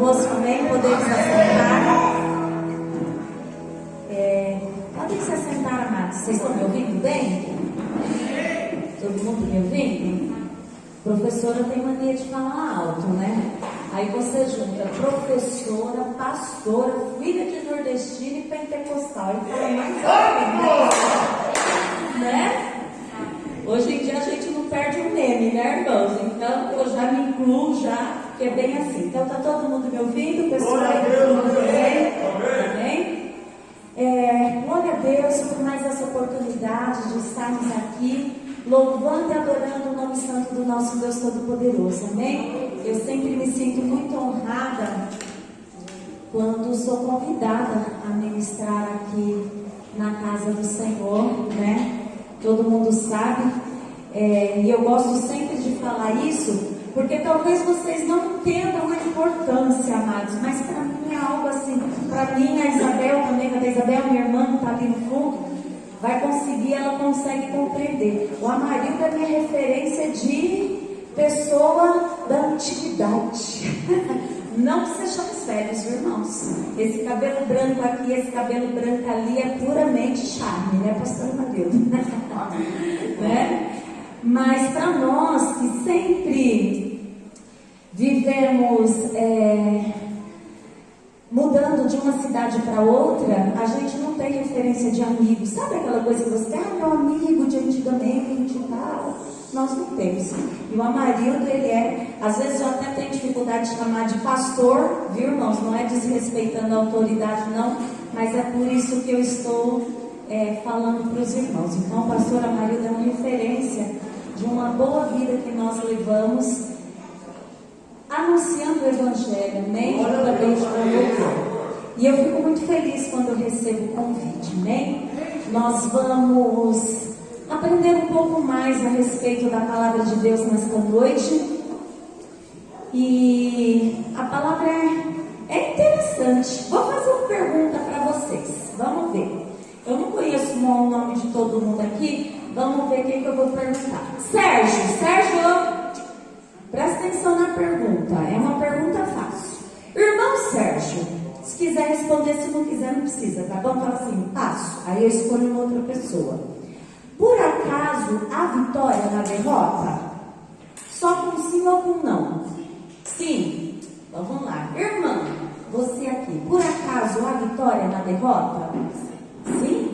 convosco, amém? Podemos assentar. Podem se assentar, amados. Vocês estão me ouvindo bem? Todo mundo me ouvindo? Professora tem mania de falar alto, né? Aí você junta professora, pastora, filha de nordestino e pentecostal. E fala mais alto, né? Hoje em dia a gente não perde um meme, né, irmãos? Então eu já me incluo, que é bem assim. Então tá todo mundo me ouvindo? Pessoal, todo mundo bem? Amém? Glória a Deus por mais essa oportunidade de estarmos aqui louvando e adorando o nome santo do nosso Deus Todo-Poderoso, amém? Eu sempre me sinto muito honrada quando sou convidada a ministrar aqui na casa do Senhor, né? Todo mundo sabe, e eu gosto sempre de falar isso, porque talvez vocês não entendam a importância, amados, mas para mim é algo assim. Para mim, a Isabel também, a Isabel, minha irmã, que está ali no fundo, vai conseguir, ela consegue compreender. O Amarildo é minha referência de pessoa da antiguidade. Não que sejamos velhos, irmãos. Esse cabelo branco aqui, esse cabelo branco ali é puramente charme, né, pastor Amarildo? Né? Mas para nós que sempre vivemos mudando de uma cidade para outra, a gente não tem referência de amigos. Sabe aquela coisa que você tem? Meu amigo de antigamente e tal. Nós não temos. E o Amarildo, ele às vezes eu até tenho dificuldade de chamar de pastor, viu, irmãos? Não é desrespeitando a autoridade, não, mas é por isso que eu estou falando para os irmãos. Então, o pastor Amarildo é uma referência de uma boa vida que nós levamos, anunciando o Evangelho, amém? Também de louvor. E eu fico muito feliz quando eu recebo o convite, amém? Nós vamos aprender um pouco mais a respeito da palavra de Deus nesta noite. E a palavra é interessante. Vou fazer uma pergunta para vocês. Vamos ver. Eu não conheço o nome de todo mundo aqui. Vamos ver quem que eu vou perguntar. Sérgio, presta atenção na pergunta. É uma pergunta fácil. Irmão Sérgio, se quiser responder, se não quiser, não precisa, tá bom? Fala assim, passo. Aí eu escolho uma outra pessoa. Por acaso há vitória na derrota? Só com sim ou com não? Sim. Então vamos lá. Irmã, você aqui, por acaso há vitória na derrota? Sim?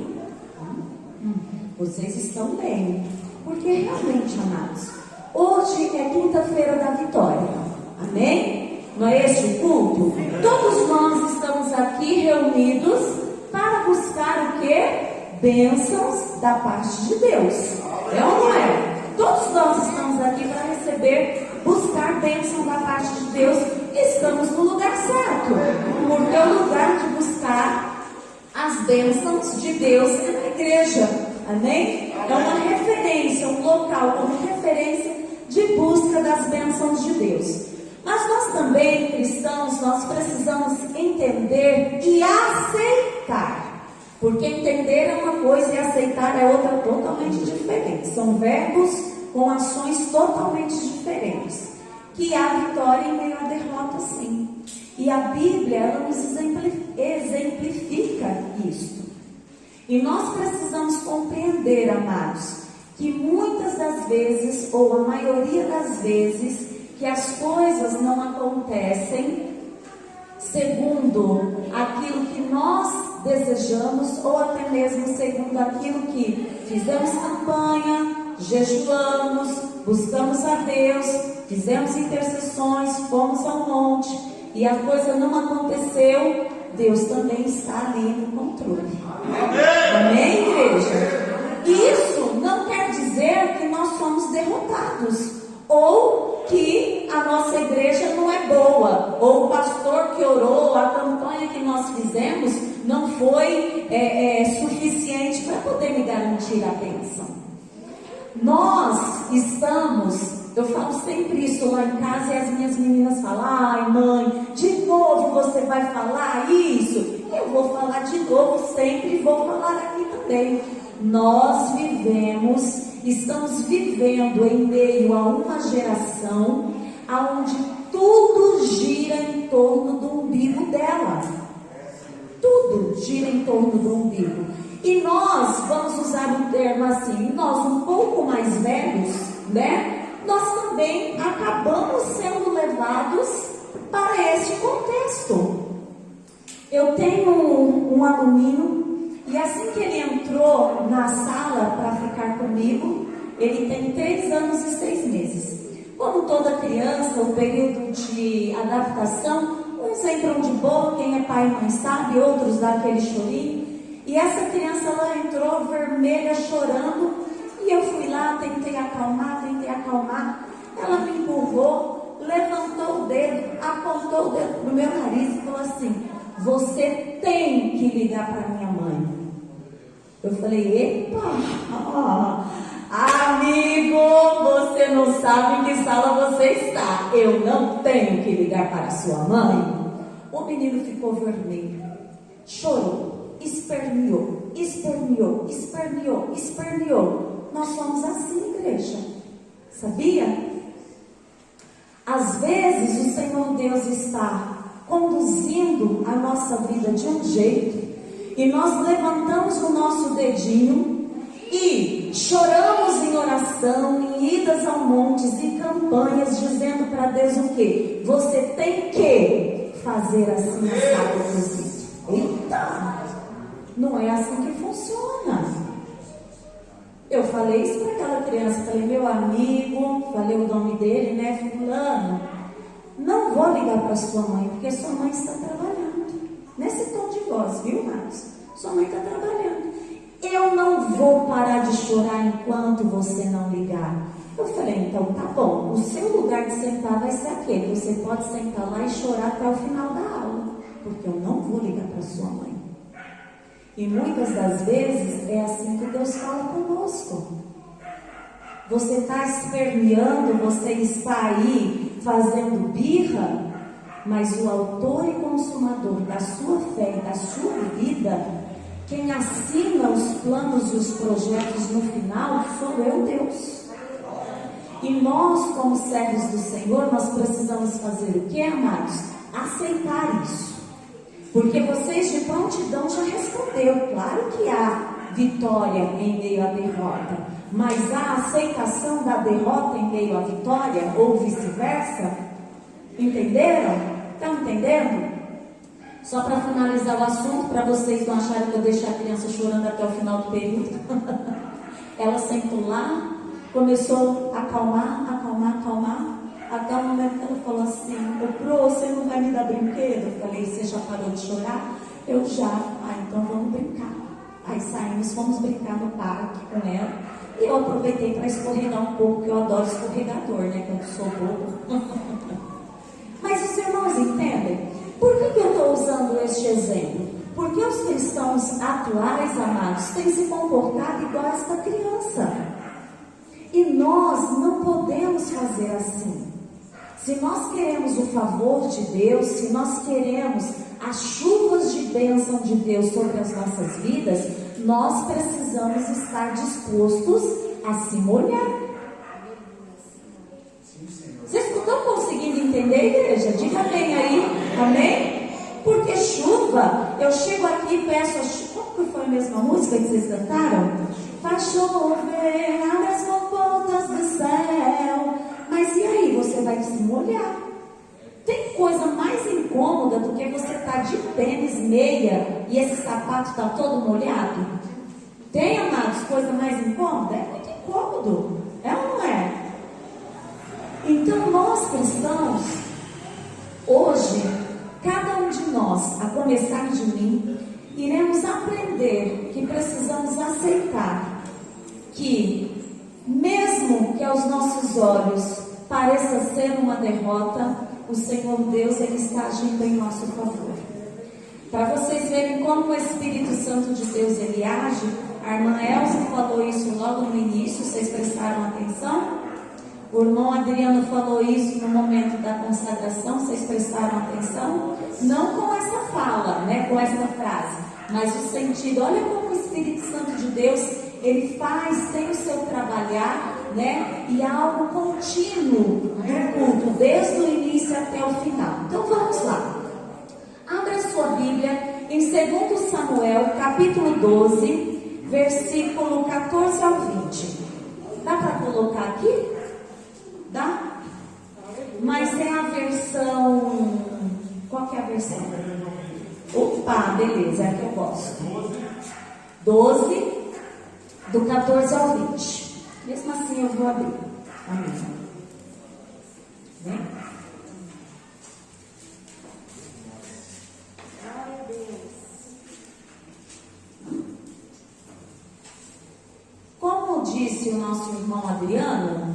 Vocês estão bem. Porque realmente, amados, hoje é quinta-feira da vitória. Amém? Não é esse o culto? Todos nós estamos aqui reunidos para buscar o quê? Bênçãos da parte de Deus. É ou não é? Todos nós estamos aqui para receber, buscar bênção da parte de Deus. Estamos no lugar certo, porque o lugar de buscar as bênçãos de Deus é na igreja. Amém? É uma referência, um local como referência de busca das bênçãos de Deus. Mas nós também, cristãos, nós precisamos entender e aceitar. Porque entender é uma coisa e aceitar é outra totalmente diferente. São verbos com ações totalmente diferentes. Que há vitória em meio à derrota, sim. E a Bíblia, ela nos exemplifica isso. E nós precisamos compreender, amados, que muitas das vezes, ou a maioria das vezes, que as coisas não acontecem segundo aquilo que nós desejamos, ou até mesmo segundo aquilo que fizemos campanha, jejuamos, buscamos a Deus, fizemos intercessões, fomos ao monte e a coisa não aconteceu. Deus também está ali no controle. Amém, igreja? Isso não quer dizer que nós somos derrotados, ou que a nossa igreja não é boa, ou o pastor que orou, a campanha que nós fizemos não foi suficiente para poder me garantir a bênção. Nós estamos, eu falo sempre isso lá em casa e as minhas meninas falam: ai mãe, de novo você vai falar isso? Eu vou falar de novo sempre e vou falar aqui também. Nós estamos vivendo em meio a uma geração onde tudo gira em torno do em torno do umbigo. E nós, vamos usar um termo assim, nós um pouco mais velhos, né? Nós também acabamos sendo levados para este contexto. Eu tenho um aluninho, e assim que ele entrou na sala para ficar comigo, ele tem 3 anos e 6 meses. Como toda criança, o período de adaptação, uns entram de boa, quem é pai e mãe sabe, outros dá aquele chorinho. E essa criança, ela entrou vermelha, chorando, e eu fui lá, tentei acalmar. Ela me empurrou, levantou o dedo, apontou o dedo no meu nariz e falou assim: você tem que ligar para minha mãe. Eu falei: epa, amigo, você não sabe em que sala você está. Eu não tenho que ligar para sua mãe. O menino ficou vermelho, chorou, esperneou. Nós somos assim, igreja, sabia? Às vezes o Senhor Deus está conduzindo a nossa vida de um jeito, e nós levantamos o nosso dedinho e choramos em oração, em idas ao montes e campanhas, dizendo para Deus o quê? Você tem que fazer assim, assado. Eita! Não é assim que funciona. Eu falei isso para aquela criança, falei: meu amigo, falei o nome dele, né? Fulano, não vou ligar para sua mãe, porque sua mãe está trabalhando. Nesse tom de voz, viu, Marcos? Sua mãe está trabalhando. Eu não vou parar de chorar enquanto você não ligar. Eu falei: então tá bom, o seu lugar de sentar vai ser aquele. Você pode sentar lá e chorar até o final da aula, porque eu não vou ligar para sua mãe. E muitas das vezes é assim que Deus fala conosco. Você está esperneando, você está aí fazendo birra, mas o autor e consumador da sua fé e da sua vida, quem assina os planos e os projetos no final, sou eu, Deus. E nós, como servos do Senhor, nós precisamos fazer o que, amados? Aceitar isso. Porque vocês de prontidão já respondeu. Claro que há vitória em meio à derrota, mas há aceitação da derrota em meio à vitória, ou vice-versa. Entenderam? Estão entendendo? Só para finalizar o assunto, para vocês não acharem que eu deixei a criança chorando até o final do período. Ela sentou lá, começou a acalmar. Até o momento que ela falou assim: Pro, você não vai me dar brinquedo? Eu falei: você já parou de chorar? Eu já. Então vamos brincar. Aí saímos, fomos brincar no parque com ela. E eu aproveitei para escorregar um pouco, porque eu adoro escorregador, né? Quando sou bobo. Mas os irmãos entendem? Por que eu estou usando este exemplo? Porque os cristãos atuais, amados, têm se comportado igual a esta criança. E nós não podemos fazer assim. Se nós queremos o favor de Deus, se nós queremos as chuvas de bênção de Deus sobre as nossas vidas, nós precisamos estar dispostos a se molhar. Vocês não estão conseguindo entender, igreja? Diga bem aí, amém? Porque chuva, eu chego aqui e peço a chuva. Como que foi a mesma música que vocês cantaram? Faz chover, abre as comportas do céu. Mas e aí, você vai se molhar? Tem coisa mais incômoda do que você estar de tênis, meia, e esse sapato está todo molhado? Tem, amados, coisa mais incômoda? É muito incômodo, é ou não é? Então nós cristãos, hoje, cada um de nós, a começar de mim, iremos aprender que precisamos aceitar que, mesmo que aos nossos olhos pareça ser uma derrota, o Senhor Deus, Ele está agindo em nosso favor. Para vocês verem como o Espírito Santo de Deus, Ele age, a irmã Elza falou isso logo no início, vocês prestaram atenção? O irmão Adriano falou isso no momento da consagração, vocês prestaram atenção? Não com essa fala, né, com essa frase, mas o sentido. Olha como o Espírito Santo de Deus, ele faz, tem o seu trabalhar, né, e há algo contínuo do culto, desde o início até o final. Então vamos lá. Abra sua Bíblia em 2 Samuel, capítulo 12, versículo 14 ao 20. Dá para colocar aqui? Dá? Mas é a versão... Qual que é a versão? Opa, beleza, é a que eu gosto. 12, do 14 ao 20. Mesmo assim eu vou abrir. Amém. Vem. Glória a Deus. Como disse o nosso irmão Adriano,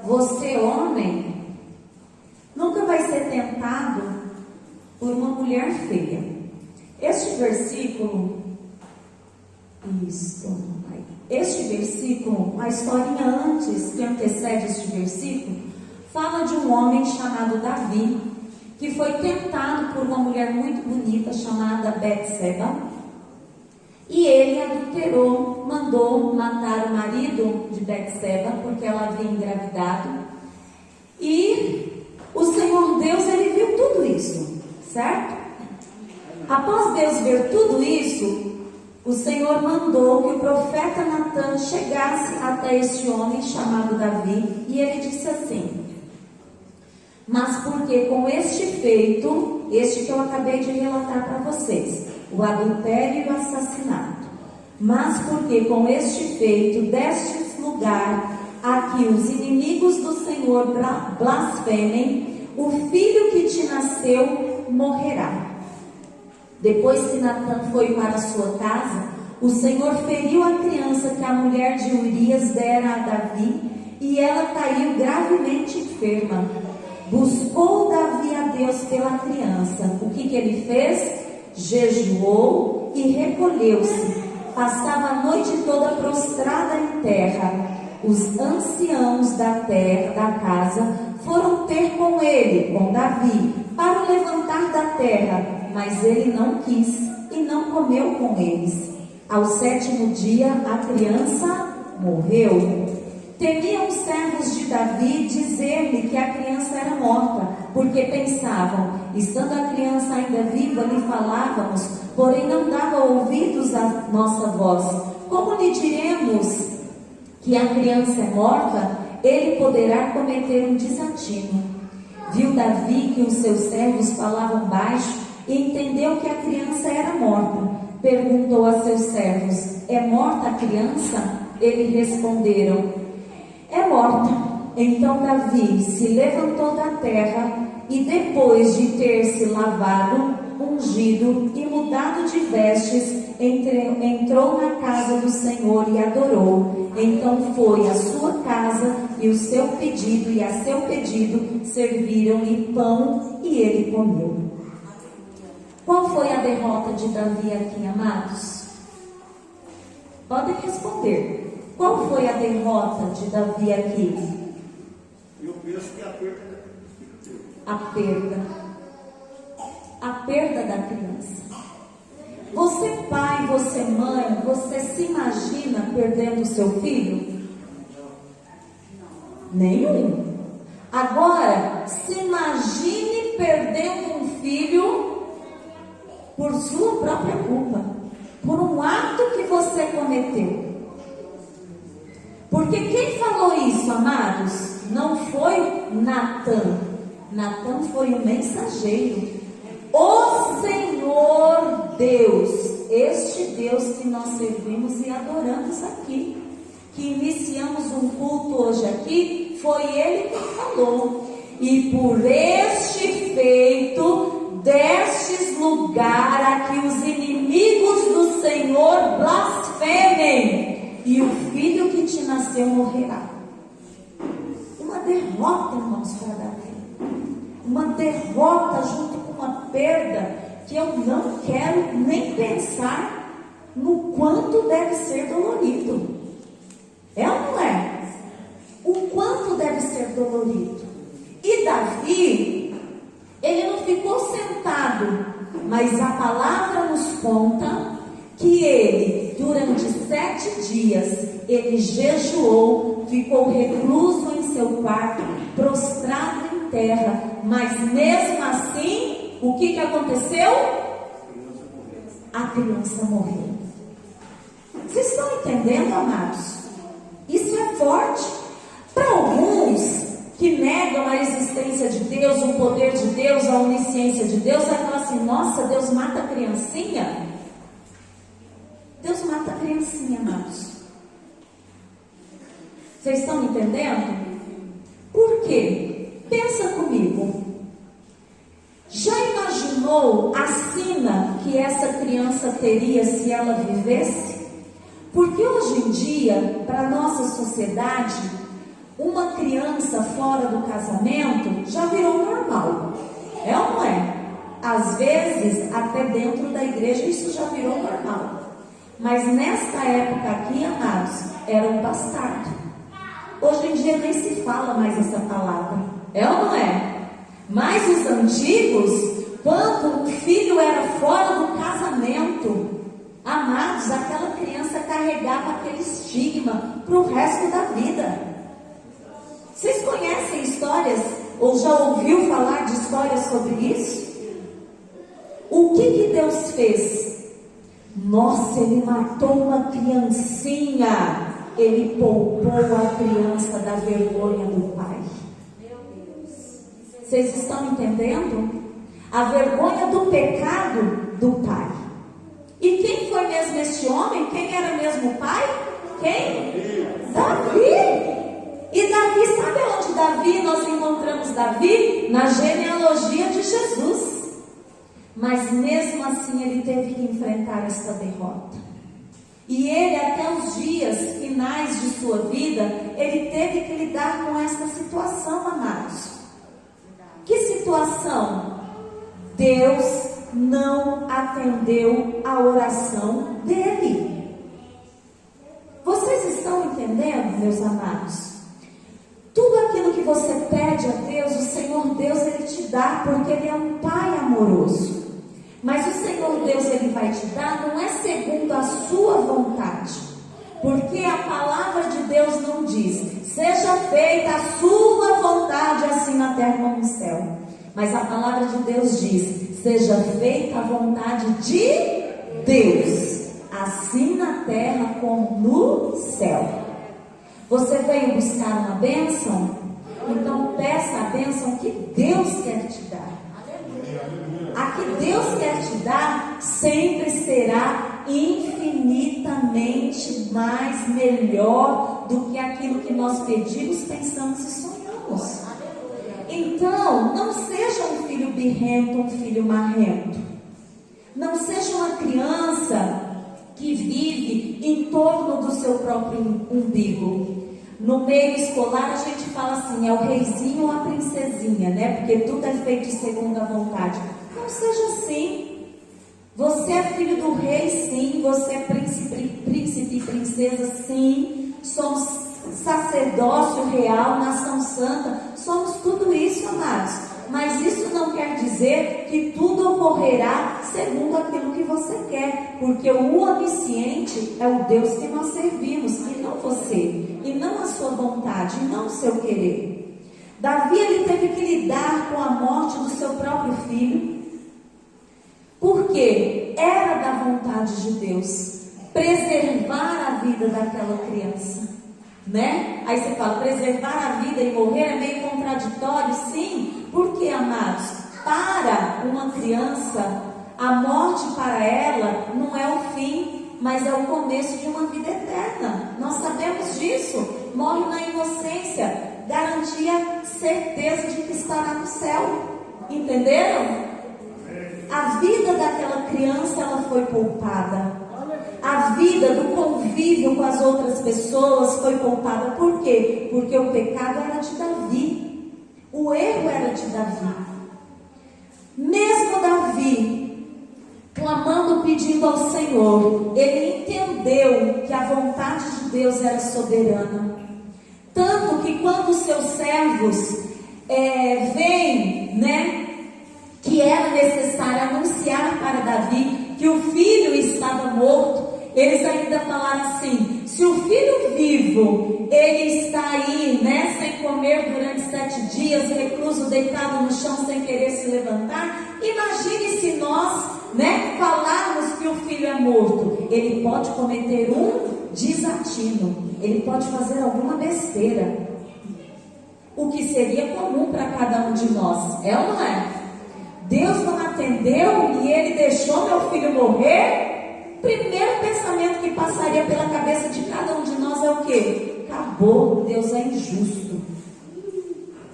você, homem, nunca vai ser tentado por uma mulher feia. Este versículo, a historinha antes, que antecede este versículo, fala de um homem chamado Davi, que foi tentado por uma mulher muito bonita chamada Betseba, e ele adulterou, mandou matar o marido de Betseba, porque ela havia engravidado, e o Senhor Deus, ele viu tudo isso, certo? Após Deus ver tudo isso, o Senhor mandou que o profeta Natan chegasse até este homem chamado Davi, e ele disse assim: mas porque com este feito, este que eu acabei de relatar para vocês, o adultério e o assassinato, mas porque com este feito destes lugar a que os inimigos do Senhor blasfemem, o filho que te nasceu morrerá. Depois que Natan foi para a sua casa, o Senhor feriu a criança que a mulher de Urias dera a Davi, e ela caiu gravemente enferma. Buscou Davi a Deus pela criança. O que ele fez? Jejuou e recolheu-se. Passava a noite toda prostrada em terra. Os anciãos da casa foram ter com ele, com Davi, para o levantar da terra, mas ele não quis e não comeu com eles. Ao 7º dia, a criança morreu. Temiam os servos de Davi dizer-lhe que a criança era morta, porque pensavam: estando a criança ainda viva, lhe falávamos, porém não dava ouvidos à nossa voz. Como lhe diremos que a criança é morta? Ele poderá cometer um desatino. Viu Davi que os seus servos falavam baixo e entendeu que a criança era morta. Perguntou a seus servos: é morta a criança? Eles responderam: é morta. Então Davi se levantou da terra e, depois de ter se lavado, ungido e mudado de vestes, entrou na casa do Senhor e adorou. Então foi à sua casa e a seu pedido serviram-lhe pão e ele comeu. Qual foi a derrota de Davi aqui, amados? Podem responder. Qual foi a derrota de Davi aqui? Eu penso que a perda da criança. Você pai, você mãe, você se imagina perdendo o seu filho? Nenhum. Agora, se imagine perdendo um filho por sua própria culpa, por um ato que você cometeu. Porque quem falou isso, amados, não foi Natan. Natan foi o mensageiro. O Senhor Deus, este Deus que nós servimos e adoramos aqui, que iniciamos um culto hoje aqui, foi Ele quem falou. E por este feito, destes lugar a que os inimigos do Senhor blasfemem, e o filho que te nasceu morrerá. Uma derrota, irmãos, para Davi. Uma derrota junto com uma perda que eu não quero nem pensar no quanto deve ser dolorido. É ou não é? O quanto deve ser dolorido. E Davi, ele não ficou sentado, mas a palavra nos conta que ele, durante 7 dias, ele jejuou, ficou recluso em seu quarto, prostrado em terra, mas mesmo assim o que aconteceu? A criança morreu. Vocês estão entendendo, amados? Isso é forte. Para alguns que negam a existência de Deus, o poder de Deus, a onisciência de Deus, vai falar assim: nossa, Deus mata a criancinha? Deus mata a criancinha, amados. Vocês estão entendendo? Por quê? Pensa comigo. Já imaginou a sina que essa criança teria se ela vivesse? Porque hoje em dia, para a nossa sociedade, uma criança fora do casamento já virou normal. É ou não é? Às vezes, até dentro da igreja, isso já virou normal. Mas nesta época aqui, amados, era um bastardo. Hoje em dia nem se fala mais essa palavra. É ou não é? Mas os antigos, quando o filho era fora do casamento, amados, aquela criança carregava aquele estigma para o resto da vida. Vocês conhecem histórias, ou já ouviu falar de histórias sobre isso? O que Deus fez? Nossa, Ele matou uma criancinha. Ele poupou a criança da vergonha do pai. Vocês estão entendendo? A vergonha do pecado do pai. E quem foi mesmo este homem? Quem era mesmo o pai? Quem? Davi. E Davi, sabe onde Davi, nós encontramos Davi? Na genealogia de Jesus. Mas mesmo assim ele teve que enfrentar esta derrota. E ele, até os dias finais de sua vida, ele teve que lidar com esta situação, amados. Que situação? Deus não atendeu a oração dele. Vocês estão entendendo, meus amados? Tudo aquilo que você pede a Deus, o Senhor Deus, Ele te dá, porque Ele é um Pai amoroso. Mas o Senhor Deus, Ele vai te dar, não é segundo a sua vontade. Porque a palavra de Deus não diz: seja feita a sua vontade, assim na terra como no céu. Mas a palavra de Deus diz: seja feita a vontade de Deus, assim na terra como no céu. Você veio buscar uma bênção? Então peça a bênção que Deus quer te dar. A que Deus quer te dar sempre será infinitamente mais melhor do que aquilo que nós pedimos, pensamos e sonhamos. Então, não seja um filho birrento, um filho marrento. Não seja uma criança que vive em torno do seu próprio umbigo. No meio escolar a gente fala assim: é o reizinho ou a princesinha, né? Porque tudo é feito segundo a vontade. Não seja assim. Você é filho do rei, sim. Você é príncipe e princesa, sim. Somos sacerdócio real, nação santa. Somos tudo isso, amados. Mas isso não quer dizer que tudo ocorrerá segundo aquilo que você quer. Porque o onisciente é o Deus que nós servimos, e não você, e não a sua vontade, e não o seu querer. Davi, ele teve que lidar com a morte do seu próprio filho. Porque era da vontade de Deus preservar a vida daquela criança, né? Aí você fala, preservar a vida e morrer é meio contraditório. Sim, porque, amados, para uma criança, a morte para ela não é o fim, mas é o começo de uma vida eterna. Nós sabemos disso. Morre na inocência, garantia, certeza de que estará no céu. Entenderam? A vida daquela criança, ela foi poupada. A vida do convívio com as outras pessoas foi poupada. Por quê? Porque o pecado era de Davi. O erro era de Davi. Mesmo Davi, clamando, pedindo ao Senhor, ele entendeu que a vontade de Deus era soberana. Tanto que quando os seus servos vêm, né, que era necessário anunciar para Davi que o filho estava morto, eles ainda falaram assim: se o filho vivo, ele está aí, né, sem comer durante 7 dias, recluso, deitado no chão, sem querer se levantar, imagine se nós, falarmos que o filho é morto. Ele pode cometer um desatino, ele pode fazer alguma besteira, o que seria comum para cada um de nós, é ou não é? Deus não atendeu e ele deixou meu filho morrer. Primeiro pensamento que passaria pela cabeça de cada um de nós é o quê? Acabou, Deus é injusto.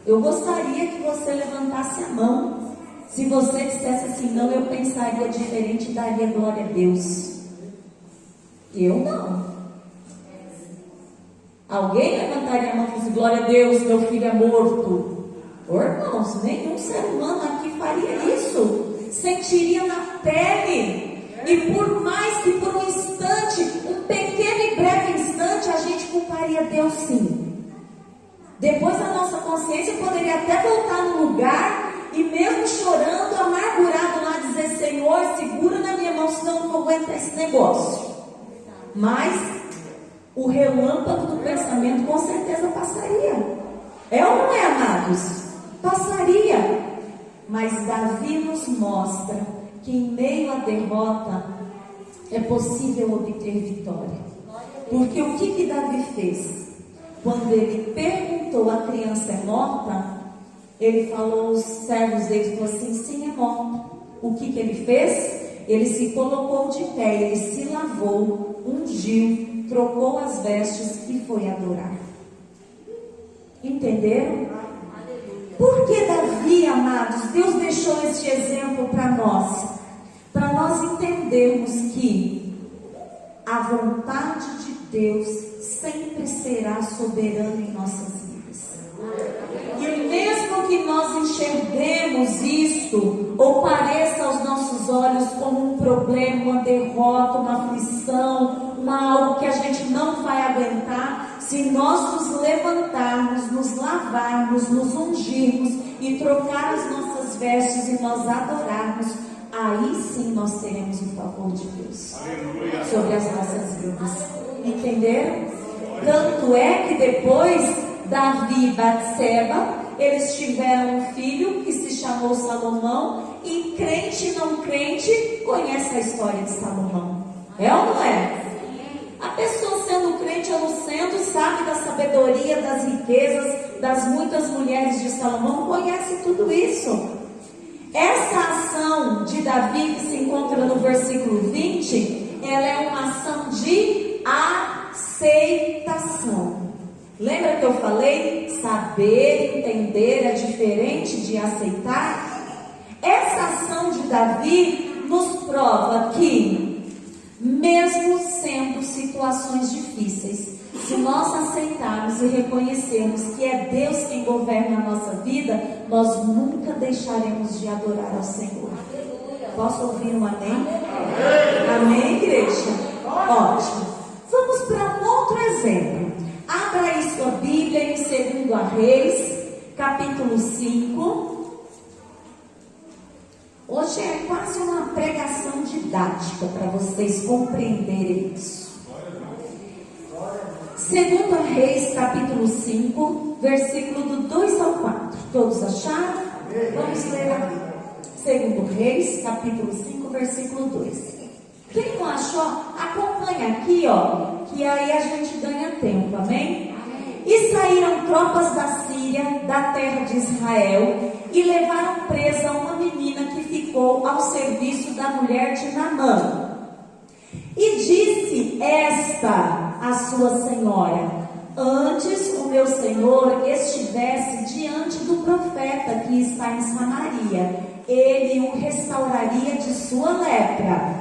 Eu gostaria que você levantasse a mão. Se você dissesse assim, não, eu pensaria diferente e daria glória a Deus. Eu não. Alguém levantaria a mão e disse, glória a Deus, meu filho é morto. Irmãos, nenhum ser humano aqui faria isso. Sentiria na pele. E por mais que por um instante, um pequeno e breve instante, a gente culparia Deus sim. Depois a nossa consciência poderia até voltar no lugar e mesmo chorando, amargurado lá, dizer, Senhor, segura na minha mão, senão eu não vou aguentar esse negócio. Mas o relâmpago do pensamento com certeza passaria. É ou não é, amados? Passaria. Mas Davi nos mostra que em meio à derrota é possível obter vitória. Porque o que Davi fez? Quando ele perguntou, a criança é morta? Ele falou aos servos dele, falou assim, sim, é morta. O que ele fez? Ele se colocou de pé, ele se lavou, ungiu, trocou as vestes e foi adorar. Entenderam? Por que Davi, amados, Deus deixou este exemplo para nós? Para nós entendermos que a vontade de Deus sempre será soberana em nossas vidas. E mesmo que nós enxerguemos isto, ou pareça aos nossos olhos como um problema, uma derrota, uma aflição, algo que a gente não vai aguentar, se nós nos levantarmos, nos lavarmos, nos ungirmos e trocar as nossas vestes e nós adorarmos, aí sim nós teremos o favor de Deus sobre as nossas vidas. Entenderam? Tanto é que depois Davi e Batseba, eles tiveram um filho que se chamou Salomão, e crente e não crente conhece a história de Salomão. É ou não é? A pessoa sendo crente ou não sendo, sabe da sabedoria, das riquezas, das muitas mulheres de Salomão, conhece tudo isso. Essa ação de Davi que se encontra no versículo 20, ela é uma ação de aceitação. Lembra que eu falei? Saber, entender é diferente de aceitar. Essa ação de Davi nos prova que, mesmo sendo situações difíceis, se nós aceitarmos e reconhecermos que é Deus quem governa a nossa vida, nós nunca deixaremos de adorar ao Senhor. Posso ouvir um amém? Amém, igreja? Ótimo. Vamos para um outro exemplo. Abra aí sua Bíblia em 2 Reis, capítulo 5. Hoje é quase uma pregação didática para vocês compreenderem isso. 2 Reis, capítulo 5, versículo do 2 ao 4. Todos acharam? Vamos ler 2 Reis, capítulo 5, versículo 2. Quem não achou, acompanha aqui, que aí a gente ganha tempo, amém? E saíram tropas da Síria, da terra de Israel, e levaram presa uma menina que ficou ao serviço da mulher de Naamã. E disse esta a sua senhora: antes o meu senhor estivesse diante do profeta que está em Samaria, ele o restauraria de sua lepra.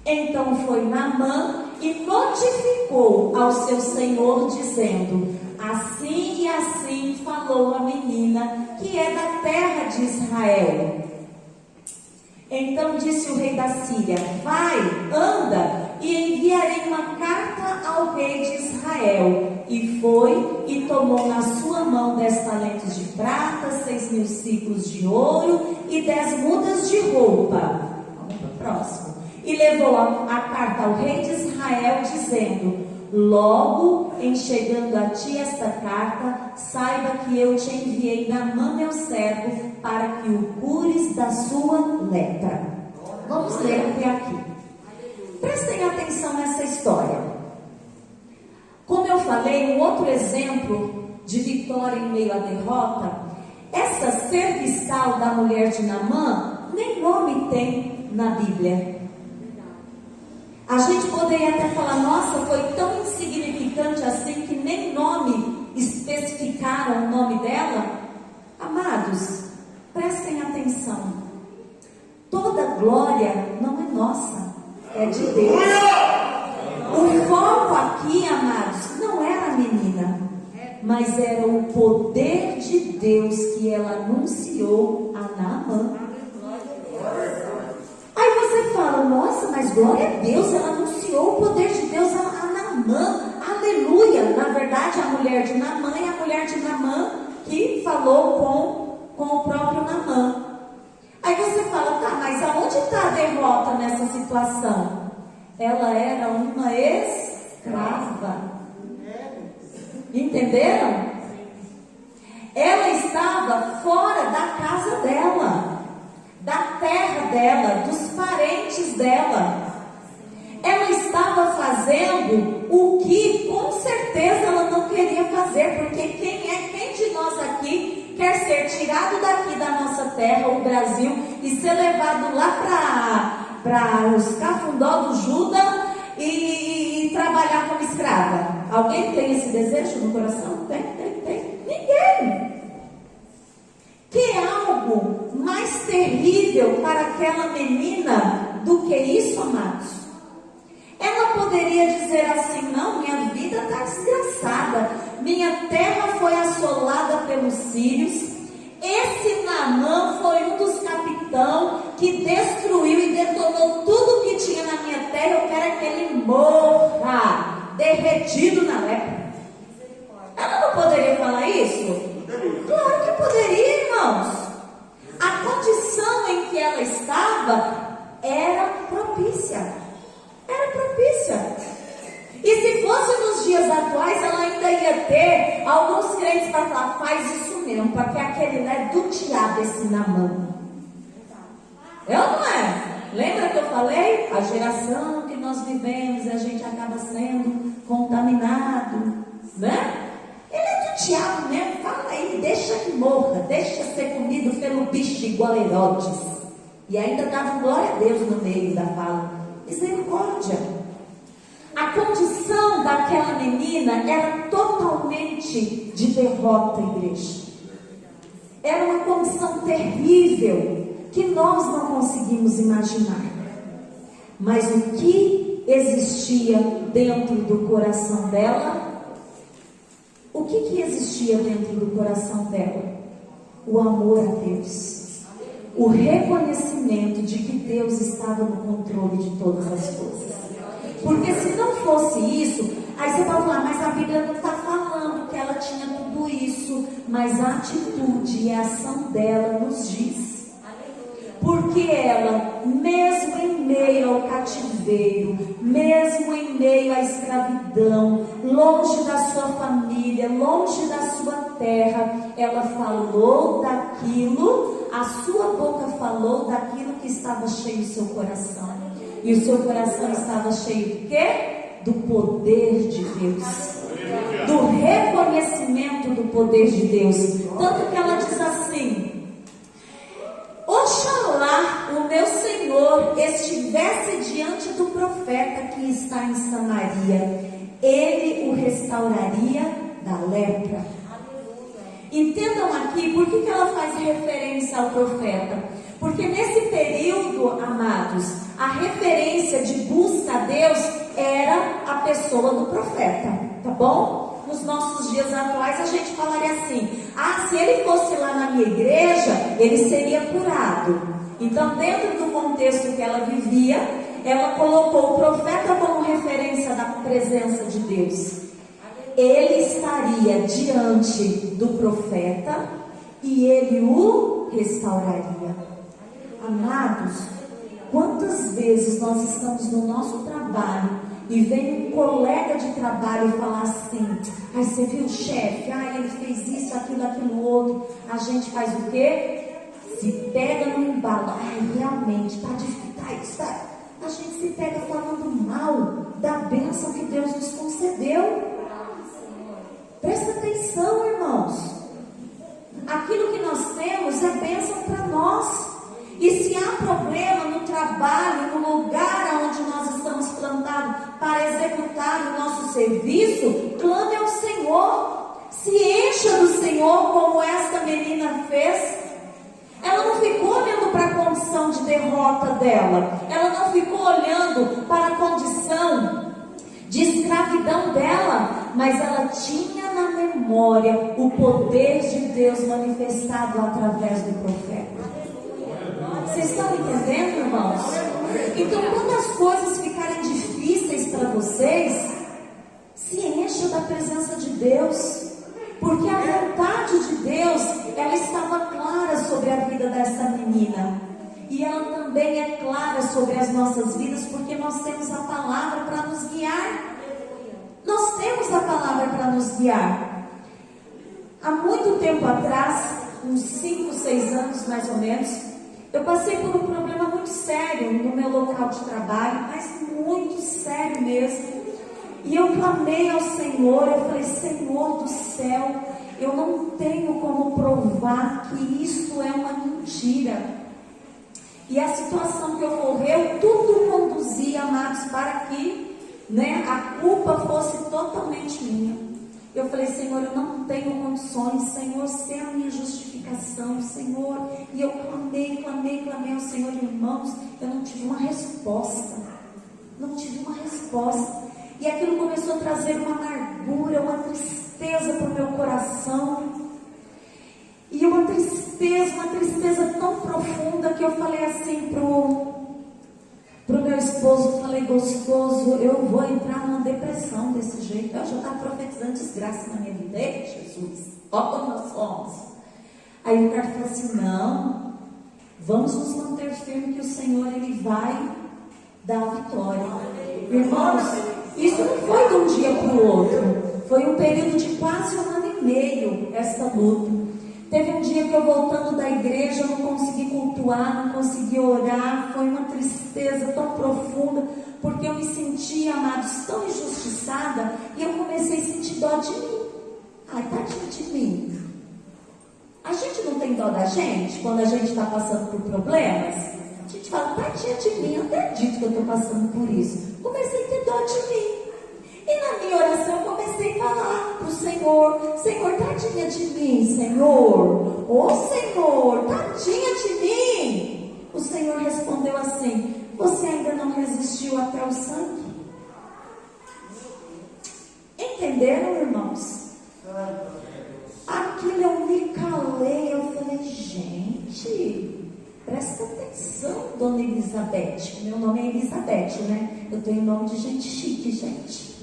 Então foi Naamã e notificou ao seu senhor, dizendo: assim e assim falou a menina, que é da terra de Israel. Então disse o rei da Síria: vai, anda, e enviarei uma carta ao rei de Israel. E foi e tomou na sua mão 10 talentos de prata, 6.000 ciclos de ouro e 10 mudas de roupa. Vamos para o próximo. E levou a carta ao rei de Israel, dizendo: logo em chegando a ti esta carta, saiba que eu te enviei Naamã meu servo, para que o cures da sua lepra. Vamos ler até aqui. Prestem atenção nessa história. Como eu falei, um outro exemplo de vitória em meio à derrota, essa serviçal da mulher de Naamã, nem nome tem na Bíblia. A gente poderia até falar, nossa, foi tão insignificante assim que nem nome especificaram o nome dela. Amados, prestem atenção. Toda glória não é nossa, é de Deus. O foco aqui, amados, não era a menina, mas era o poder de Deus que ela anunciou a Naamã. Aí você fala, nossa, mas glória a Deus, ela anunciou o poder de Deus a Naamã. Aleluia! Na verdade, a mulher de Naamã é a mulher de Naamã que falou com o próprio Naamã. Aí você fala, tá, mas aonde está a derrota nessa situação? Ela era uma escrava. Entenderam? Ela estava fora da casa dela, da terra dela, dos parentes dela. Ela estava fazendo o que com certeza ela não queria fazer, porque quem de nós aqui quer ser tirado daqui da nossa terra, o Brasil, e ser levado lá para os cafundó do Juda e trabalhar como escrava? Alguém tem esse desejo no coração? Tem. Ninguém. Que algo mais terrível para aquela menina do que isso, amados? Ela poderia dizer assim, não, minha vida está desgraçada, minha terra foi assolada pelos sírios, esse Naamã foi um dos capitães que destruiu e detonou tudo que tinha na minha terra, eu quero que ele morra, derretido na lepra. Ela não poderia falar isso? Claro que poderia, irmãos. A condição em que ela estava era propícia. Era propícia. E se fosse nos dias atuais, ela ainda ia ter alguns crentes para falar, faz isso mesmo, porque aquele é do diabo, esse Naamã. É ou não é? Lembra que eu falei? A geração que nós vivemos, a gente acaba sendo contaminado, né? Ele é do diabo mesmo, fala aí, deixa que morra, deixa ser comido pelo bicho igual Herodes. E ainda dava glória a Deus no meio da fala. Misericórdia. A condição daquela menina era totalmente de derrota, igreja. Era uma condição terrível que nós não conseguimos imaginar. Mas o que existia dentro do coração dela? O que existia dentro do coração dela? O amor a Deus. O reconhecimento de que Deus estava no controle de todas as coisas. Porque se não fosse isso, aí você vai falar, mas a Bíblia não está falando que ela tinha tudo isso, mas a atitude e a ação dela nos diz. Porque ela, mesmo em meio ao cativeiro, mesmo em meio à escravidão, longe da sua família, longe da sua terra, ela falou daquilo, a sua boca falou daquilo que estava cheio do seu coração. E o seu coração estava cheio de quê? Do poder de Deus. Do reconhecimento do poder de Deus. Tanto que ela diz assim, oxalá o meu Senhor estivesse diante do profeta que está em Samaria, ele o restauraria da lepra. Entendam aqui, por que ela faz referência ao profeta? Porque nesse período, amados, a referência de busca a Deus era a pessoa do profeta, tá bom? Nos nossos dias atuais a gente falaria assim, se ele fosse lá na minha igreja, ele seria curado. Então, dentro do contexto que ela vivia, ela colocou o profeta como referência da presença de Deus. Ele estaria diante do profeta e ele o restauraria. Amados, quantas vezes nós estamos no nosso trabalho e vem um colega de trabalho falar assim: ai, você viu o chefe? Ai, ele fez isso, aquilo, outro. A gente faz o quê? Se pega no embalo. Ai, realmente, tá difícil, tá. A gente se pega falando mal da bênção que Deus nos concedeu. Presta atenção, irmãos. Aquilo que nós temos é bênção para nós. E se há problema no trabalho, no lugar onde nós estamos plantados para executar o nosso serviço, clame ao Senhor. Se encha do Senhor, como esta menina fez. Ela não ficou olhando para a condição de derrota dela. Ela não ficou olhando para a condição de escravidão dela. Mas ela tinha na memória o poder de Deus manifestado através do profeta. Vocês estão entendendo, irmãos? Então, quando as coisas ficarem difíceis para vocês, se encha da presença de Deus. Porque a vontade de Deus, ela estava clara sobre a vida dessa menina. E ela também é clara sobre as nossas vidas, porque nós temos a palavra para nos guiar. Nós temos a palavra para nos guiar. Há muito tempo atrás, uns 5, 6 anos mais ou menos, eu passei por um problema muito sério no meu local de trabalho, mas muito sério mesmo. E eu clamei ao Senhor, eu falei: Senhor do céu, eu não tenho como provar que isso é uma mentira. E a situação que ocorreu, tudo conduzia, amados, para que a culpa fosse totalmente minha. Eu falei: Senhor, eu não tenho condições, Senhor, sem a minha justificação, Senhor. E eu clamei ao Senhor, irmãos, eu não tive uma resposta. E aquilo começou a trazer uma amargura, uma tristeza para o meu coração. E uma tristeza tão profunda que eu falei assim pro meu esposo, falei: gostoso, eu vou entrar numa depressão desse jeito. Eu já estava profetizando desgraça na minha vida. Ei, Jesus, ó como nós somos. Aí o cara falou assim: não, vamos nos manter firmes que o Senhor, Ele vai dar a vitória. Irmãos, isso não foi de um dia para o outro. Foi um período de quase 1 ano e meio essa luta. Teve um dia que eu, voltando da igreja, eu não consegui cultuar, não consegui orar. Foi uma tristeza tão profunda, porque eu me sentia, amados, tão injustiçada. E eu comecei a sentir dó de mim. Ai, tadinho de mim. A gente não tem dó da gente quando a gente está passando por problemas? A gente fala: tadinha de mim, eu acredito que eu estou passando por isso. Comecei a ter dó de mim. E na minha oração eu comecei a falar para o Senhor: Senhor, tadinha de mim, Senhor. Ô Senhor, tadinha de mim. O Senhor respondeu assim: você ainda não resistiu até o sangue? Entenderam, irmãos? Aquilo eu me calei. Eu falei: gente, presta atenção, dona Elizabeth. Meu nome é Elizabeth, né? Eu tenho nome de gente chique, gente.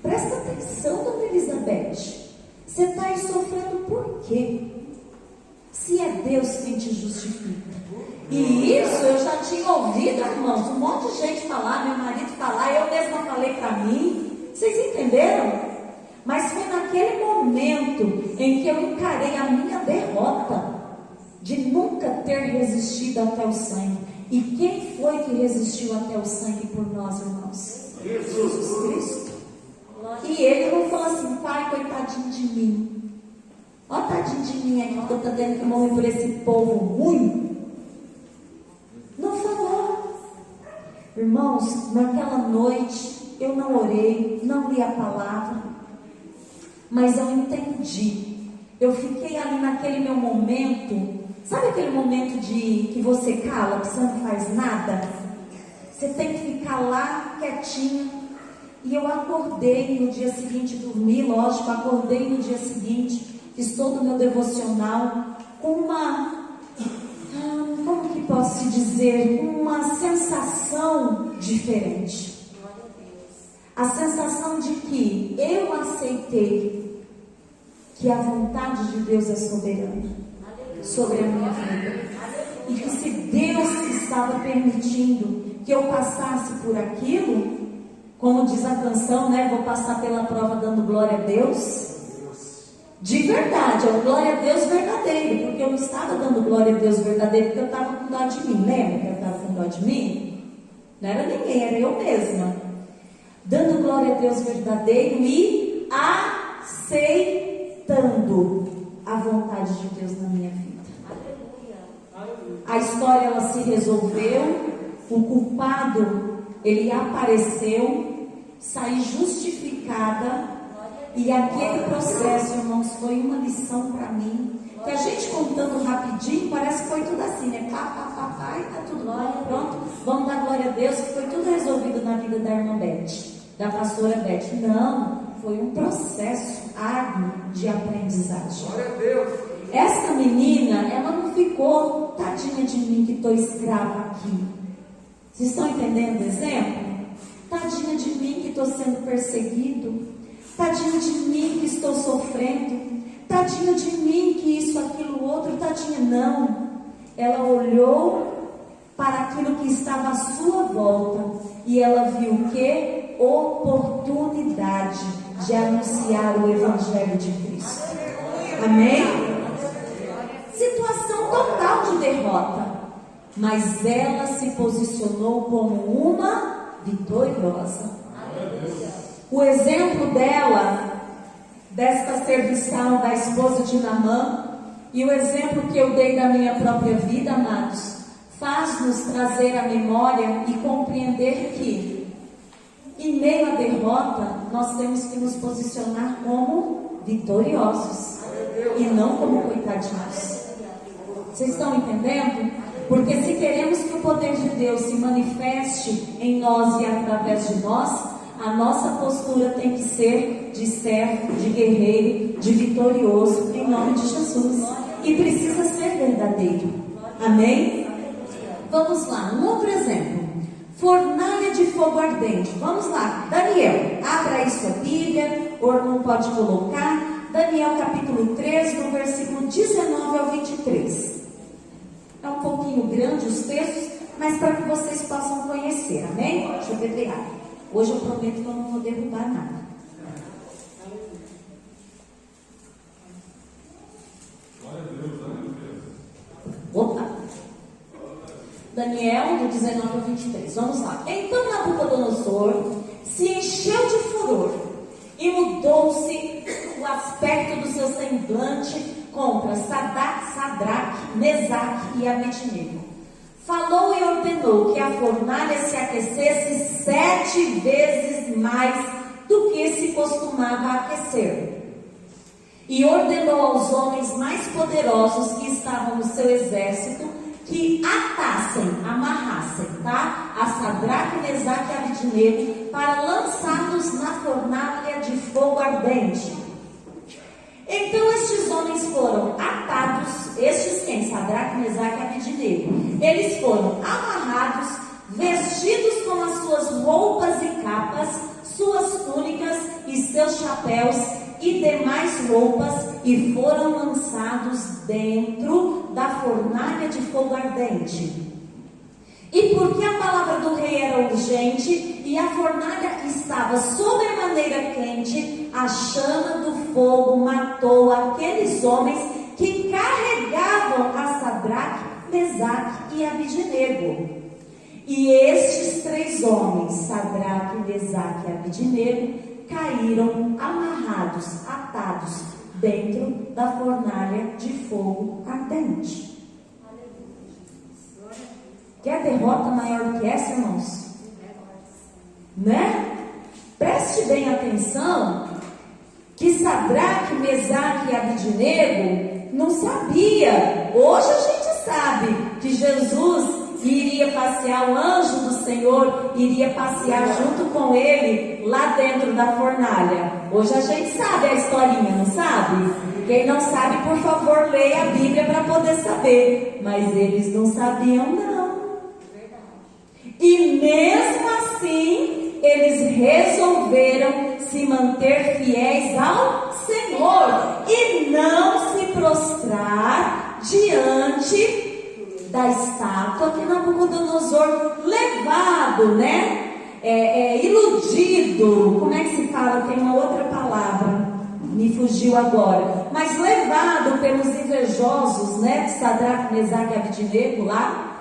Presta atenção, dona Elizabeth. Você está aí sofrendo por quê? Se é Deus quem te justifica. E isso eu já tinha ouvido, irmãos, um monte de gente falar, meu marido falar, eu mesma falei para mim. Vocês entenderam? Mas foi naquele momento em que eu encarei a minha derrota de nunca ter resistido até o sangue. E quem foi que resistiu até o sangue por nós, irmãos? Jesus Cristo. E ele não falou assim: pai, coitadinho de mim. Ó, tadinho de mim aqui, que eu estou tendo que morrer por esse povo ruim. Não falou. Irmãos, naquela noite eu não orei, não li a palavra, mas eu entendi. Eu fiquei ali naquele meu momento. Sabe aquele momento de que você cala, que você não faz nada? Você tem que ficar lá quietinho. E eu acordei no dia seguinte, dormi, lógico, acordei no dia seguinte, fiz todo o meu devocional com uma, como que posso dizer, uma sensação diferente. A sensação de que eu aceitei que a vontade de Deus é soberana sobre a minha vida. E que se Deus estava permitindo que eu passasse por aquilo, Como diz a canção, né? Vou passar pela prova dando glória a Deus. De verdade, é um glória a Deus verdadeiro. Porque eu não estava dando glória a Deus verdadeiro porque eu estava com dó de mim. Lembra que eu estava com dó de mim? Não era ninguém, era eu mesma. Dando glória a Deus verdadeiro e aceitando a vontade de Deus na minha vida. A história ela se resolveu, o culpado ele apareceu, saí justificada, e aquele processo, irmãos, foi uma lição para mim. Que a gente contando rapidinho, parece que foi tudo assim, né? Pá, e tá tudo bom, pronto, vamos dar glória a Deus, que foi tudo resolvido na vida da irmã Beth, da pastora Beth. Não, foi um processo árduo de aprendizagem. Glória a Deus. Essa menina, ela não ficou, tadinha de mim que estou escrava aqui. Vocês estão entendendo o exemplo? Tadinha de mim que estou sendo perseguido. Tadinha de mim que estou sofrendo. Tadinha de mim que isso, aquilo, outro. Tadinha, não. Ela olhou para aquilo que estava à sua volta e ela viu o quê? Oportunidade de anunciar o Evangelho de Cristo. Amém? Situação total de derrota, mas ela se posicionou como uma vitoriosa. O exemplo dela, desta serviçal da esposa de Naamã, e o exemplo que eu dei da minha própria vida, amados, faz-nos trazer à memória e compreender que, em meio à derrota, nós temos que nos posicionar como vitoriosos e não como coitadinhos. Vocês estão entendendo? Porque se queremos que o poder de Deus se manifeste em nós e através de nós, a nossa postura tem que ser de servo, de guerreiro, de vitorioso, em nome de Jesus. E precisa ser verdadeiro. Amém? Vamos lá, um outro exemplo. Fornalha de fogo ardente. Vamos lá, Daniel, abra aí sua Bíblia, ou não pode colocar. Daniel capítulo 3, no versículo 19 ao 23. É um pouquinho grande os textos, mas para que vocês possam conhecer, amém? Deixa eu beber água. Hoje eu prometo que eu não vou derrubar nada. Opa! Daniel, do 19 ao 23. Vamos lá. Então Nabucodonosor se encheu de furor e mudou-se o aspecto do seu semblante contra Sadraque, Mesaque e Abednego. Falou e ordenou que a fornalha se aquecesse 7 vezes mais do que se costumava aquecer. E ordenou aos homens mais poderosos que estavam no seu exército que atassem, amarrassem, tá? A Sadraque, Mesaque e Abednego para lançá-los na fornalha de fogo ardente. Então estes homens foram atados, estes quem? Sadraque, Mesaque e Abednego. Eles foram amarrados, vestidos com as suas roupas e capas, suas túnicas e seus chapéus e demais roupas, e foram lançados dentro da fornalha de fogo ardente. E porque a palavra do rei era urgente e a fornalha estava sobremaneira quente, a chama do fogo matou aqueles homens que carregavam a Sadraque, Mesaque e Abednego. E estes 3 homens, Sadraque, Mesaque e Abednego, caíram amarrados, atados, dentro da fornalha de fogo ardente. Quer derrota maior do que essa, irmãos? Né? Preste bem atenção que Sadraque, Mesaque e Abednego não sabia. Hoje a gente sabe que Jesus iria passear, o anjo do Senhor iria passear junto com ele lá dentro da fornalha. Hoje a gente sabe a historinha, não sabe? Quem não sabe, por favor, leia a Bíblia para poder saber. Mas eles não sabiam, não. E mesmo assim, eles resolveram se manter fiéis ao Senhor e não se prostrar diante da estátua que Nabucodonosor, levado, né? iludido, como é que se fala? Tem uma outra palavra, me fugiu agora, mas levado pelos invejosos, né, de Sadraque, Mesaque e Abednego lá,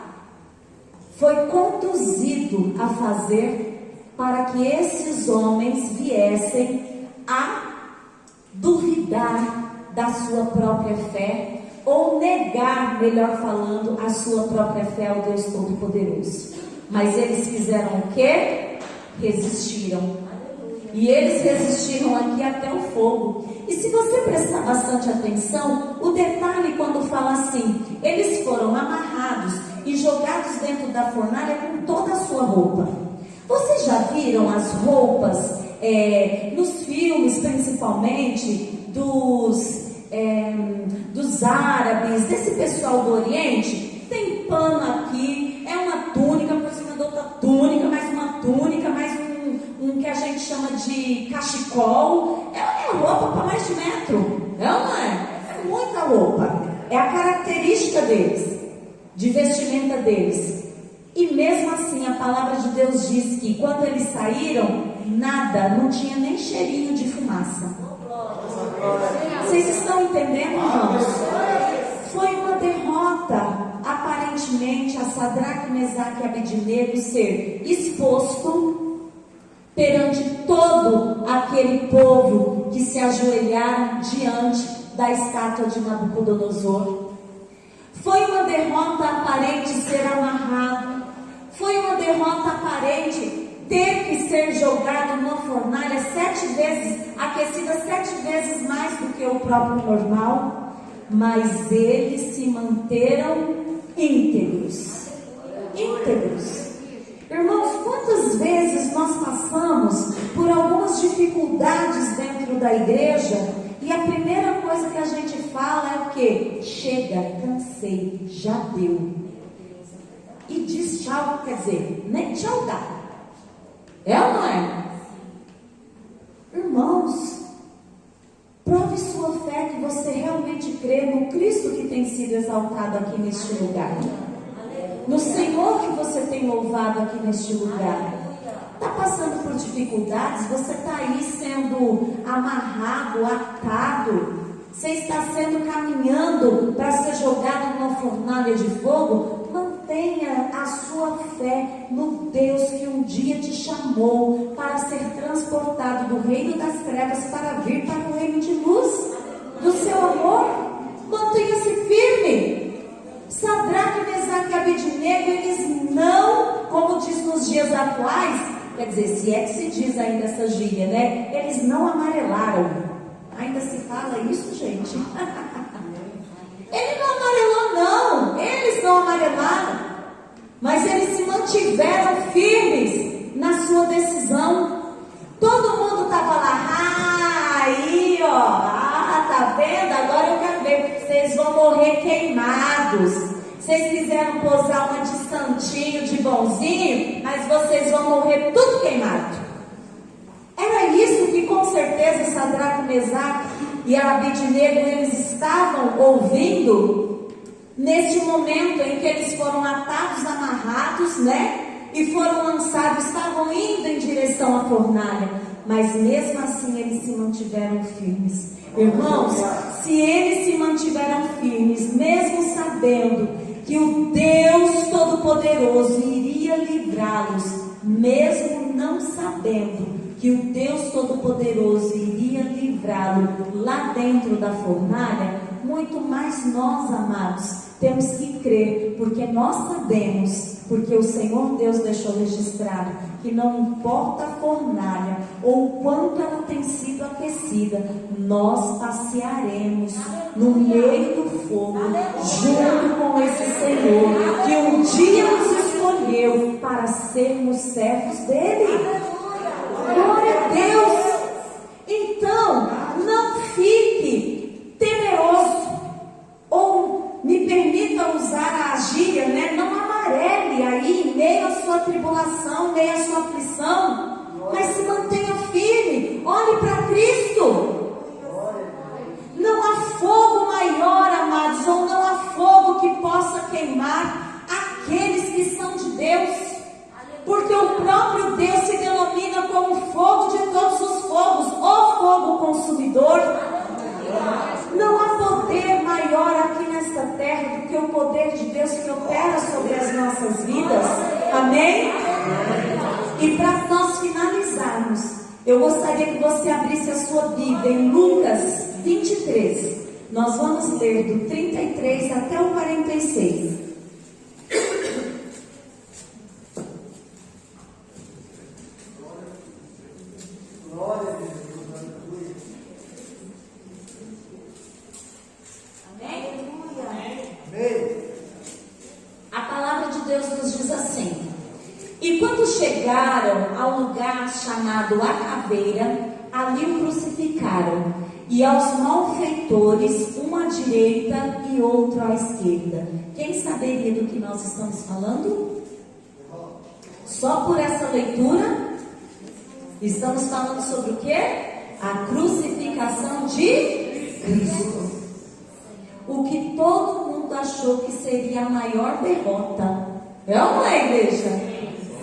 foi conduzido a fazer para que esses homens viessem a duvidar da sua própria fé, ou negar, melhor falando, a sua própria fé ao Deus Todo-Poderoso. Mas eles fizeram o quê? Resistiram. E eles resistiram aqui até o fogo. E se você prestar bastante atenção, o detalhe quando fala assim, eles foram amarrados e jogados dentro da fornalha com toda a sua roupa. Vocês já viram as roupas, nos filmes principalmente, dos árabes, desse pessoal do Oriente? Tem pano aqui, é uma túnica, por cima da outra túnica, mais uma túnica, mais um que a gente chama de cachecol. É roupa para mais de metro, não é? É muita roupa, é a característica deles, de vestimenta deles. E mesmo assim a palavra de Deus diz que quando eles saíram, nada, não tinha nem cheirinho de fumaça. Vocês estão entendendo, irmãos? Foi uma derrota, aparentemente, a Sadraque, Mesaque e Abednego ser exposto perante todo aquele povo que se ajoelharam diante da estátua de Nabucodonosor. Foi uma derrota aparente ser amarrado. Foi uma derrota aparente ter que ser jogado numa fornalha 7 vezes, aquecida 7 vezes mais do que o próprio normal, mas eles se manteram íntegros. Irmãos, quantas vezes nós passamos por algumas dificuldades dentro da igreja e a primeira coisa que a gente fala é o quê? Chega, cansei, já deu. E diz tchau, quer dizer, nem tchau dá. É ou não é? Irmãos, prove sua fé que você realmente crê no Cristo que tem sido exaltado aqui neste lugar. No Senhor que você tem louvado aqui neste lugar. Está passando por dificuldades? Você está aí sendo amarrado, atado. Você está sendo caminhando para ser jogado numa fornalha de fogo? Mantenha a sua fé no Deus que um dia te chamou para ser transportado do reino das trevas para vir para o reino de luz, do seu amor. Mantenha-se firme. Sadraque, Mesaque e Abednego, eles não, como diz nos dias atuais, quer dizer, se é que se diz ainda essa gíria, né? Eles não amarelaram. Ainda se fala isso, gente? Ele não amarelou, não. Eles não amarelaram. Mas eles se mantiveram firmes na sua decisão. Todo mundo estava lá. Aí, ó. Tá vendo? Agora eu quero ver. Vocês vão morrer queimados. Vocês quiseram posar uma de santinho, de bonzinho, mas vocês vão morrer tudo queimado. Era isso que com certeza Sadraque, Mesaque e Abednego eles estavam ouvindo neste momento em que eles foram atados, amarrados, né? E foram lançados, estavam indo em direção à fornalha, mas mesmo assim eles se mantiveram firmes. Irmãos, se eles se mantiveram firmes, mesmo sabendo que o Deus Todo-Poderoso iria livrá-los, mesmo não sabendo que o Deus Todo-Poderoso iria livrá-lo lá dentro da fornalha, muito mais nós, amados, temos que crer, porque nós sabemos, porque o Senhor Deus deixou registrado, que não importa a fornalha ou o quanto ela tem sido aquecida, nós passearemos no meio do fogo, junto com esse Senhor, que um dia nos escolheu para sermos servos dele. Glória a Deus! Então, não fique temeroso, ou me permita usar a gíria, né? Não amarele aí, em meio à sua tribulação, em meio à sua aflição, mas se mantenha firme, olhe para Cristo. Não há fogo maior, amados, ou não há fogo que possa queimar aqueles que são de Deus, porque o próprio Deus se Senhor. Não há poder maior aqui nesta terra do que o poder de Deus que opera sobre as nossas vidas. Amém? E para nós finalizarmos, eu gostaria que você abrisse a sua Bíblia em Lucas 23. Nós vamos ler do 33 até o 46. E quando chegaram ao lugar chamado A Caveira, ali o crucificaram, e aos malfeitores, um à direita e outro à esquerda. Quem saberia do que nós estamos falando? Só por essa leitura, estamos falando sobre o quê? A crucificação de Cristo. O que todo mundo achou que seria a maior derrota. É ou não é, igreja?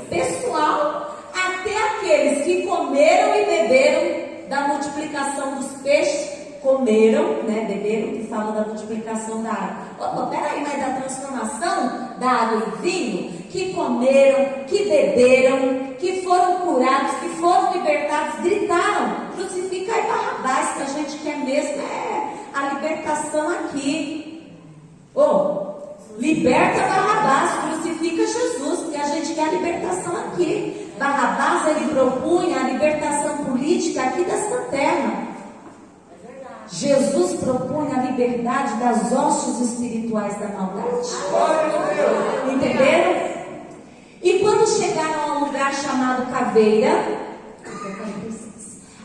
Pessoal, até aqueles que comeram e beberam da multiplicação dos peixes, comeram, né, beberam, que fala da multiplicação da água. Peraí, mas da transformação da água em vinho, que comeram, que beberam, que foram curados, que foram libertados, gritaram, crucificai Barrabás, que a gente quer mesmo a libertação aqui. Liberta Barrabás, crucifica Jesus, porque a gente quer a libertação aqui. Barrabás, ele propunha a libertação política aqui desta terra. Jesus propunha a liberdade das hostes espirituais da maldade. Entenderam? E quando chegaram a um lugar chamado Caveira,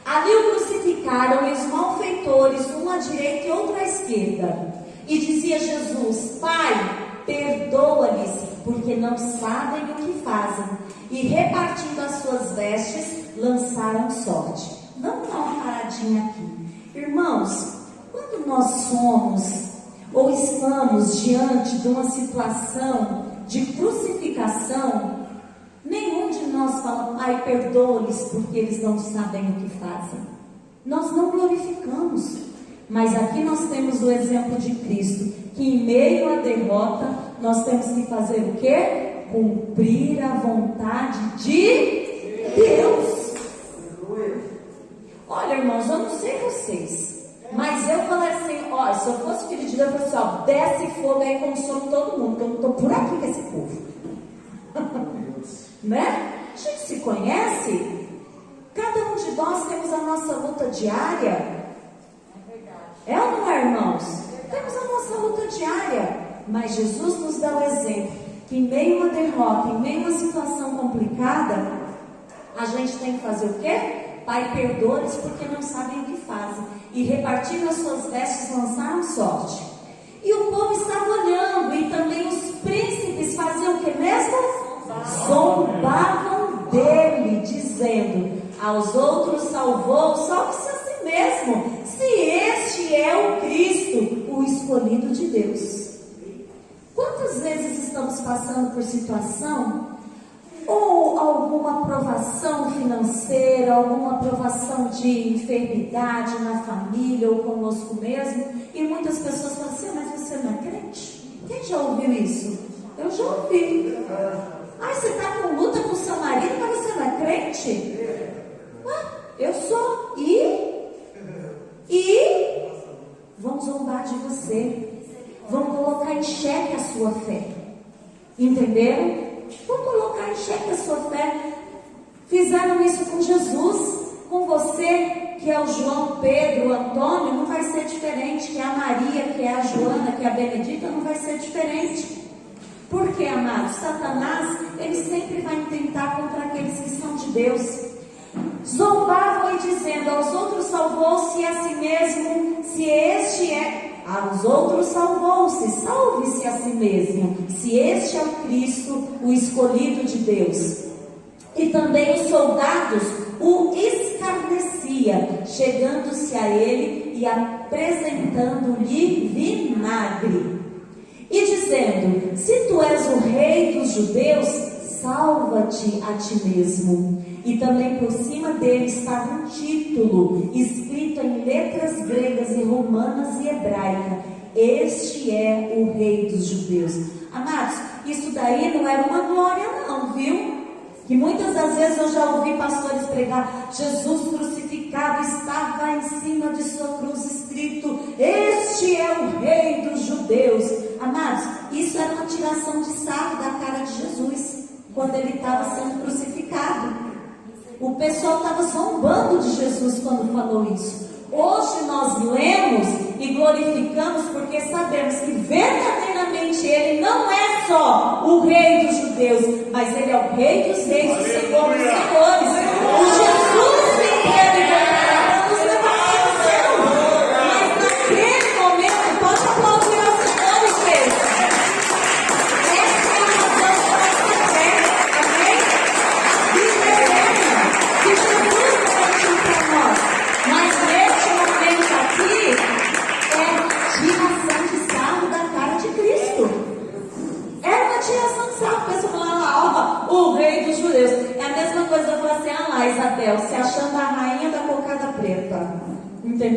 ali o crucificaram, e os malfeitores, um à direita e outro à esquerda. E dizia Jesus: Pai, perdoa-lhes, porque não sabem o que fazem. E repartindo as suas vestes, lançaram sorte. Vamos dar uma paradinha aqui. Irmãos, quando nós somos ou estamos diante de uma situação de crucificação, nenhum de nós fala: Pai, perdoa-lhes, porque eles não sabem o que fazem. Nós não glorificamos. Mas aqui nós temos o exemplo de Cristo, que em meio à derrota, nós temos que fazer o quê? Cumprir a vontade de Deus. Olha, irmãos, eu não sei vocês, mas eu falei assim, se eu fosse filho de Deus, eu falei assim, desce fogo aí, consome todo mundo, porque eu não estou por aqui com esse povo. Né? A gente se conhece, cada um de nós temos a nossa luta diária. É ou não é, irmãos? Temos a nossa luta diária, mas Jesus nos dá o exemplo, que em meio a uma derrota, em meio a uma situação complicada, a gente tem que fazer o quê? Pai, perdoa-lhes, porque não sabem o que fazem. E repartindo as suas vestes, lançaram sorte. E o povo estava olhando, e também os príncipes faziam o que mesmo? Zombavam dele, dizendo: aos outros salvou, salve-se a si mesmo, se este é o Cristo, o escolhido de Deus. Quantas vezes estamos passando por situação, ou alguma provação financeira, alguma provação de enfermidade na família ou conosco mesmo, e muitas pessoas falam assim: mas você não é crente? Quem já ouviu isso? Eu já ouvi. Você está com luta com seu marido, mas você não é crente? Eu sou. E vão zombar de você, vão colocar em xeque a sua fé. Entenderam? Vão colocar em xeque a sua fé. Fizeram isso com Jesus. Com você, que é o João, Pedro, o Antônio, não vai ser diferente. Que é a Maria, que é a Joana, que é a Benedita, não vai ser diferente. Porque, amados, Satanás, ele sempre vai tentar contra aqueles que são de Deus. Zombavam e dizendo: aos outros salvou-se a si mesmo, se este é... aos outros salvou-se, salve-se a si mesmo, se este é o Cristo, o escolhido de Deus. E também os soldados o escarnecia, chegando-se a ele e apresentando-lhe vinagre, e dizendo: se tu és o rei dos judeus, salva-te a ti mesmo. e também por cima dele estava um título, escrito em letras gregas e romanas e hebraica: Este é o Rei dos Judeus. Amados, isso daí não era uma glória não, viu? Que muitas das vezes eu já ouvi pastores pregar: Jesus crucificado estava em cima de sua cruz escrito: Este é o Rei dos Judeus. Amados, isso era uma tiração de sarro da cara de Jesus, quando ele estava sendo crucificado. O pessoal estava zombando de Jesus quando falou isso. Hoje nós lemos e glorificamos porque sabemos que verdadeiramente Ele não é só o Rei dos Judeus, mas Ele é o Rei dos Reis, o Senhor dos Senhores. O Jesus inteiro e voltará para nos levar para o céu. Mas naquele momento, pode aplaudir ao Senhor, igreja. Essa é a razão da nossa fé. Amém? E que Jesus partiu para nós. Mas neste momento aqui é tiração de sarro da cara de Cristo. Era uma tiração de sarro. A pessoa falando lá, ó, o Rei dos Judeus. É a mesma coisa eu falar assim: ah lá, Isabel, se achando a rainha da cocada preta.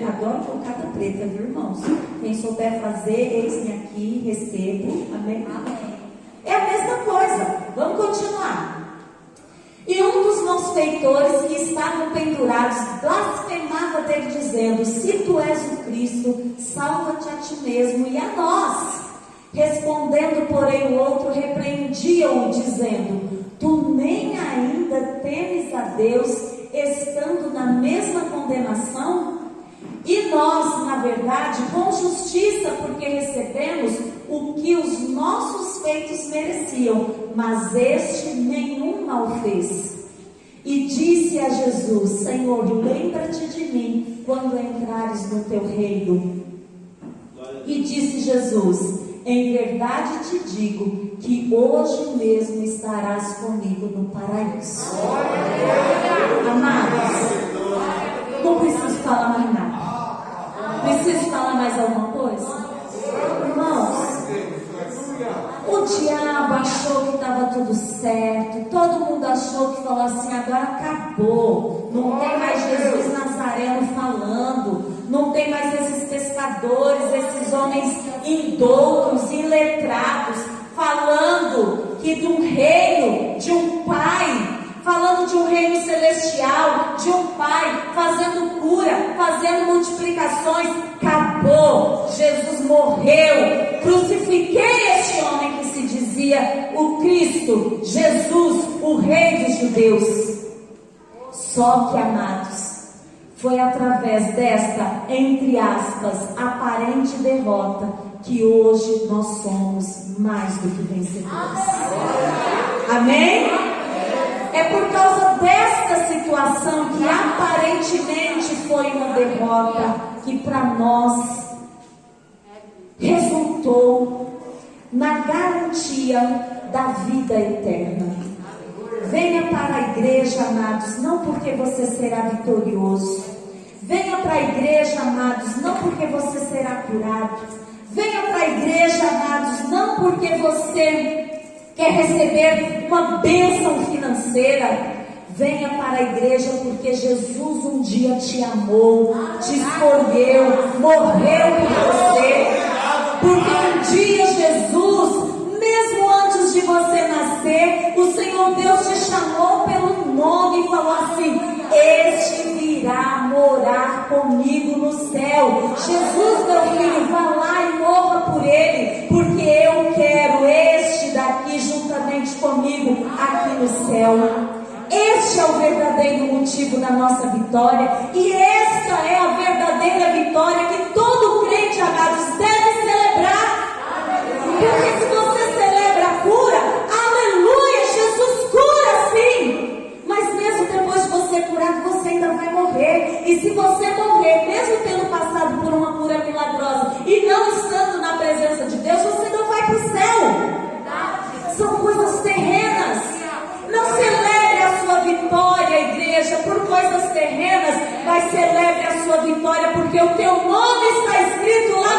Adoro cocada preta, viu, irmãos? Quem souber fazer, eis-me aqui, recebo. Amém? Amém. É a mesma coisa. Vamos continuar. E um dos malfeitores que estavam pendurados blasfemava dele, dizendo: Se tu és o Cristo, salva-te a ti mesmo e a nós. Respondendo, porém, o outro repreendia-o, dizendo: Tu nem ainda temes a Deus, estando na mesma condenação? E nós, na verdade, com justiça, porque recebemos o que os nossos feitos mereciam, mas este nenhum mal fez. E disse a Jesus: Senhor, lembra-te de mim quando entrares no teu reino. E disse Jesus: Em verdade te digo que hoje mesmo estarás comigo no paraíso. Amados, não preciso falar mais nada. Preciso falar mais alguma coisa? Irmãos, o diabo achou que estava tudo certo. Todo mundo achou que falou assim: agora acabou. Não tem mais Jesus Nazareno falando. Não tem mais esses pescadores, esses homens indoutos, iletrados, falando que de um reino, de um pai, falando de um reino celestial, de um pai fazendo cura, fazendo multiplicações. Acabou. Jesus morreu. Crucifiquei este homem que se dizia o Cristo, Jesus, o Rei dos Judeus. Só que, amados, foi através desta, entre aspas, aparente derrota que hoje nós somos mais do que vencedores. Amém? É por causa desta situação que aparentemente foi uma derrota, que para nós resultou na garantia da vida eterna. Venha para a igreja, amados, não porque você será vitorioso. Venha para a igreja, amados, não porque você será curado. Venha para a igreja, amados, não porque você quer receber uma bênção financeira. Venha para a igreja porque Jesus um dia te amou, te escolheu, morreu por você. Porque um dia Jesus, mesmo antes de você nascer, o Senhor Deus te chamou pelo nome e falou assim: Este virá morar comigo no céu. Jesus, meu filho, vá lá e morra por ele, porque eu quero este daqui juntamente comigo aqui no céu. Este é o verdadeiro motivo da nossa vitória, e esta é a verdadeira vitória que todo crente, amados, deve celebrar. Porque se você celebra a cura, aleluia, Jesus cura sim, mas mesmo depois de você curado, você ainda vai morrer. E se você morrer, mesmo tendo passado por uma cura milagrosa e não estando na presença de Deus, você não vai para o céu. São coisas terrenas. Não celebre a sua vitória, igreja, por coisas terrenas, mas celebre a sua vitória, porque o teu nome está escrito lá